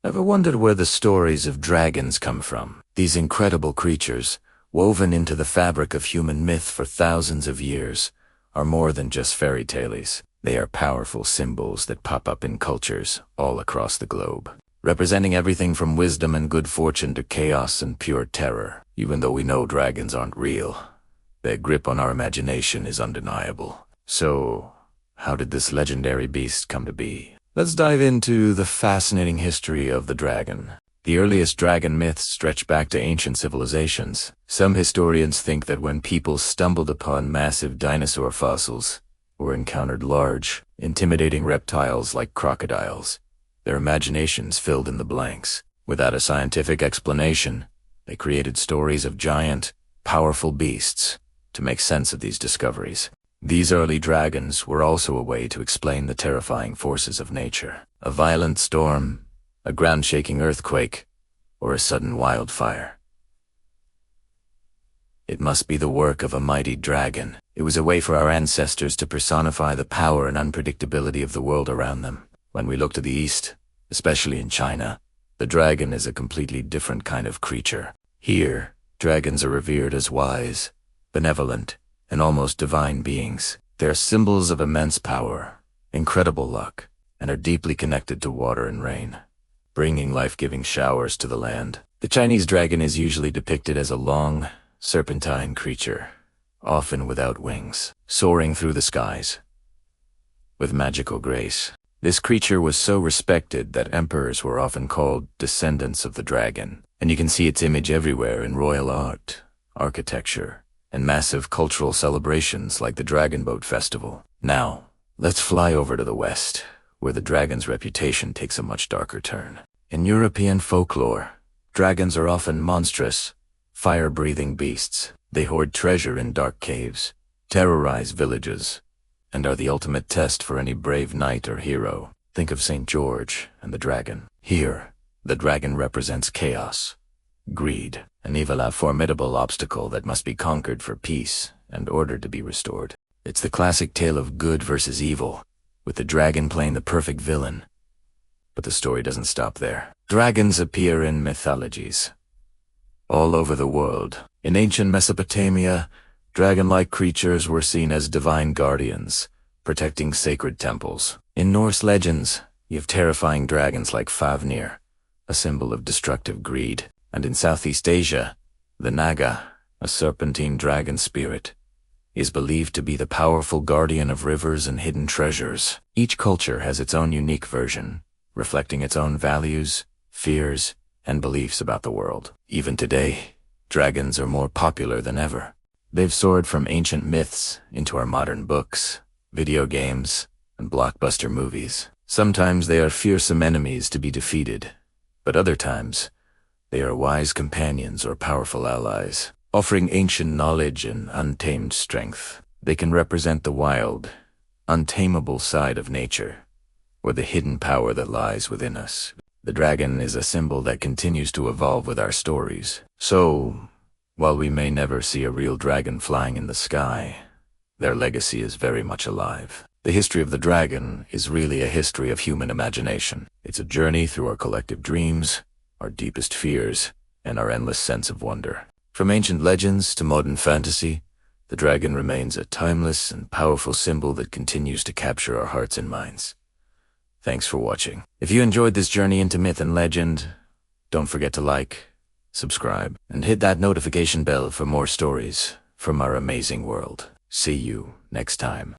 Ever wondered where the stories of dragons come from? These incredible creatures, woven into the fabric of human myth for thousands of years, are more than just fairy tales. They are powerful symbols that pop up in cultures all across the globe, representing everything from wisdom and good fortune to chaos and pure terror. Even though we know dragons aren't real, their grip on our imagination is undeniable. So, how did this legendary beast come to be? Let's dive into the fascinating history of the dragon. The earliest dragon myths stretch back to ancient civilizations. Some historians think that when people stumbled upon massive dinosaur fossils or encountered large, intimidating reptiles like crocodiles, their imaginations filled in the blanks. Without a scientific explanation, they created stories of giant, powerful beasts to make sense of these discoveries. These early dragons were also a way to explain the terrifying forces of nature. A violent storm, a ground-shaking earthquake, or a sudden wildfire. It must be the work of a mighty dragon. It was a way for our ancestors to personify the power and unpredictability of the world around them. When we look to the east, especially in China, the dragon is a completely different kind of creature. Here, dragons are revered as wise, benevolent, and almost divine beings. They are symbols of immense power, incredible luck, and are deeply connected to water and rain, bringing life-giving showers to the land. The Chinese dragon is usually depicted as a long, serpentine creature, often without wings, soaring through the skies with magical grace. This creature was so respected that emperors were often called descendants of the dragon, and you can see its image everywhere in royal art, architecture, and massive cultural celebrations like the Dragon Boat Festival. Now, let's fly over to the West, where the dragon's reputation takes a much darker turn. In European folklore, dragons are often monstrous, fire-breathing beasts. They hoard treasure in dark caves, terrorize villages, and are the ultimate test for any brave knight or hero. Think of St. George and the dragon. Here, the dragon represents chaos, greed, and evil, a formidable obstacle that must be conquered for peace and order to be restored. It's the classic tale of good versus evil, with the dragon playing the perfect villain. But the story doesn't stop there. Dragons appear in mythologies all over the world. In ancient Mesopotamia, dragon-like creatures were seen as divine guardians, protecting sacred temples. In Norse legends, you have terrifying dragons like Fafnir, a symbol of destructive greed. And in Southeast Asia, the Naga, a serpentine dragon spirit, is believed to be the powerful guardian of rivers and hidden treasures. Each culture has its own unique version, reflecting its own values, fears, and beliefs about the world. Even today, dragons are more popular than ever. They've soared from ancient myths into our modern books, video games, and blockbuster movies. Sometimes they are fearsome enemies to be defeated, but other times, they are wise companions or powerful allies, offering ancient knowledge and untamed strength. They can represent the wild, untamable side of nature, or the hidden power that lies within us. The dragon is a symbol that continues to evolve with our stories. So, while we may never see a real dragon flying in the sky, their legacy is very much alive. The history of the dragon is really a history of human imagination. It's a journey through our collective dreams, our deepest fears, and our endless sense of wonder. From ancient legends to modern fantasy, the dragon remains a timeless and powerful symbol that continues to capture our hearts and minds. Thanks for watching. If you enjoyed this journey into myth and legend, don't forget to like, subscribe, and hit that notification bell for more stories from our amazing world. See you next time.